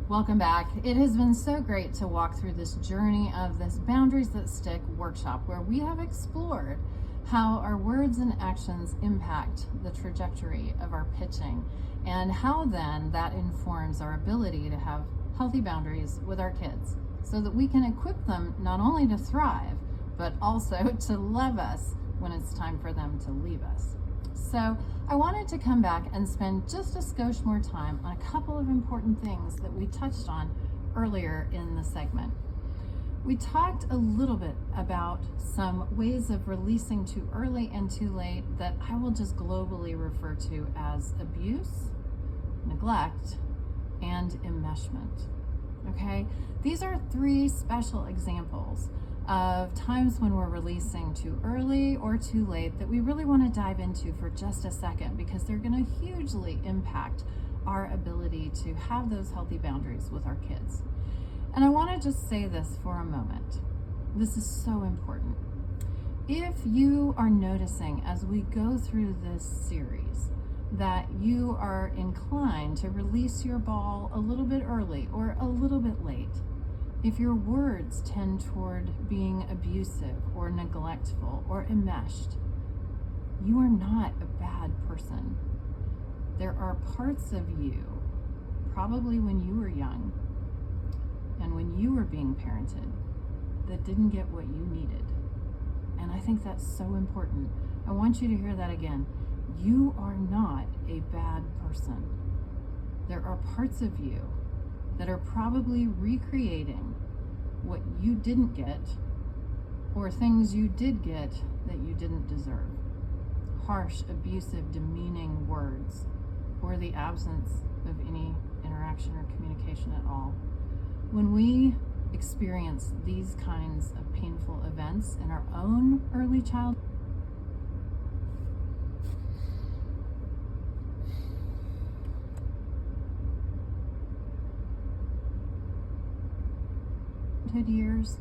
Welcome back. It has been so great to walk through this journey of this Boundaries That Stick workshop where we have explored how our words and actions impact the trajectory of our pitching and how then that informs our ability to have healthy boundaries with our kids so that we can equip them not only to thrive but also to love us when it's time for them to leave us. So I wanted to come back and spend just a skosh more time on a couple of important things that we touched on earlier in the segment. We talked a little bit about some ways of releasing too early and too late that I will just globally refer to as abuse, neglect, and enmeshment. Okay? These are three special examples of times when we're releasing too early or too late that we really want to dive into for just a second because they're going to hugely impact our ability to have those healthy boundaries with our kids. And I want to just say this for a moment. This is so important. If you are noticing as we go through this series that you are inclined to release your ball a little bit early or a little bit late, if your words tend toward being abusive or neglectful or enmeshed, you are not a bad person. There are parts of you, probably when you were young and when you were being parented, that didn't get what you needed. And I think that's so important. I want you to hear that again. You are not a bad person. There are parts of you that are probably recreating what you didn't get or things you did get that you didn't deserve. Harsh, abusive, demeaning words or the absence of any interaction or communication at all. When we experience these kinds of painful events in our own early childhood, years,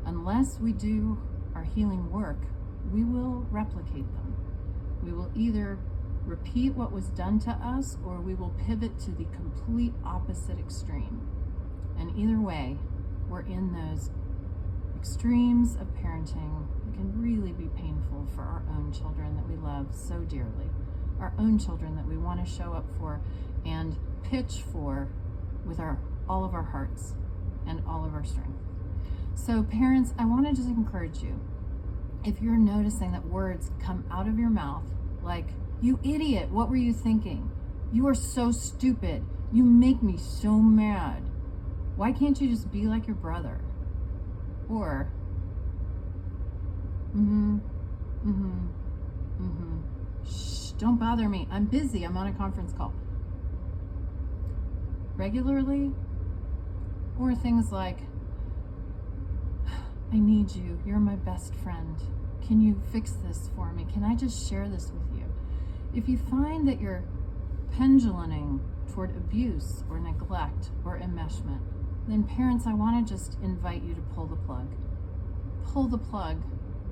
unless we do our healing work, we will replicate them. We will either repeat what was done to us or we will pivot to the complete opposite extreme. And either way, we're in those extremes of parenting that can really be painful for our own children that we love so dearly, our own children that we want to show up for and pitch for with all of our hearts and all of our strength. So parents, I want to just encourage you, if you're noticing that words come out of your mouth like, "You idiot, what were you thinking? You are so stupid. You make me so mad. Why can't you just be like your brother?" Or, "Shh, don't bother me. I'm busy. I'm on a conference call." Regularly, or things like, "I need you. You're my best friend. Can you fix this for me? Can I just share this with you?" If you find that you're penduluming toward abuse or neglect or enmeshment, then parents, I want to just invite you to pull the plug. Pull the plug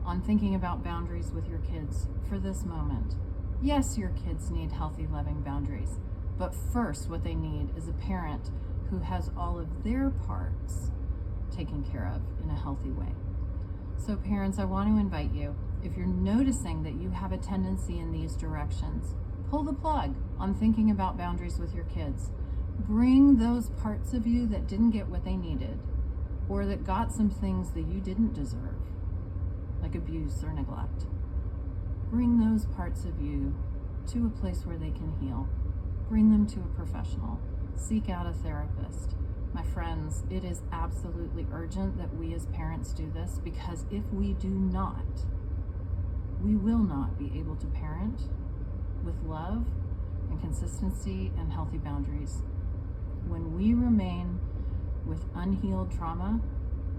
on thinking about boundaries with your kids for this moment. Yes, your kids need healthy, loving boundaries, but first what they need is a parent who has all of their parts taken care of in a healthy way. So parents, I want to invite you, if you're noticing that you have a tendency in these directions, pull the plug on thinking about boundaries with your kids. Bring those parts of you that didn't get what they needed or that got some things that you didn't deserve, like abuse or neglect. Bring those parts of you to a place where they can heal. Bring them to a professional. Seek out a therapist. My friends, it is absolutely urgent that we as parents do this because if we do not, we will not be able to parent with love and consistency and healthy boundaries. When we remain with unhealed trauma,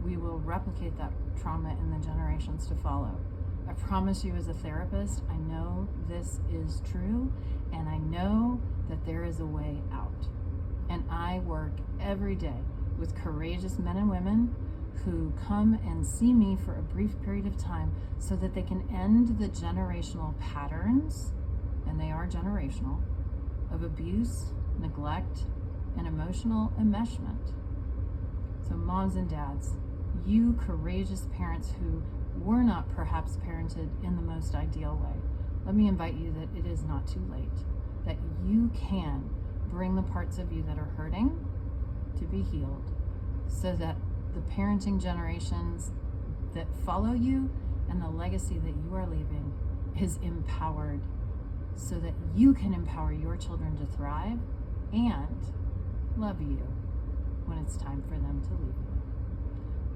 we will replicate that trauma in the generations to follow. I promise you as a therapist, I know this is true and I know that there is a way out. And I work every day with courageous men and women who come and see me for a brief period of time so that they can end the generational patterns, and they are generational, of abuse, neglect, and emotional enmeshment. So moms and dads, you courageous parents who were not perhaps parented in the most ideal way, let me invite you that it is not too late, that you can bring the parts of you that are hurting to be healed, so that the parenting generations that follow you and the legacy that you are leaving is empowered, so that you can empower your children to thrive and love you when it's time for them to leave you.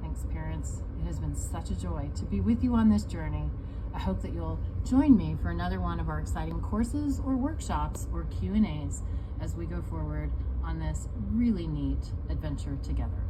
Thanks, parents. It has been such a joy to be with you on this journey. I hope that you'll join me for another one of our exciting courses or workshops or Q&As as we go forward on this really neat adventure together.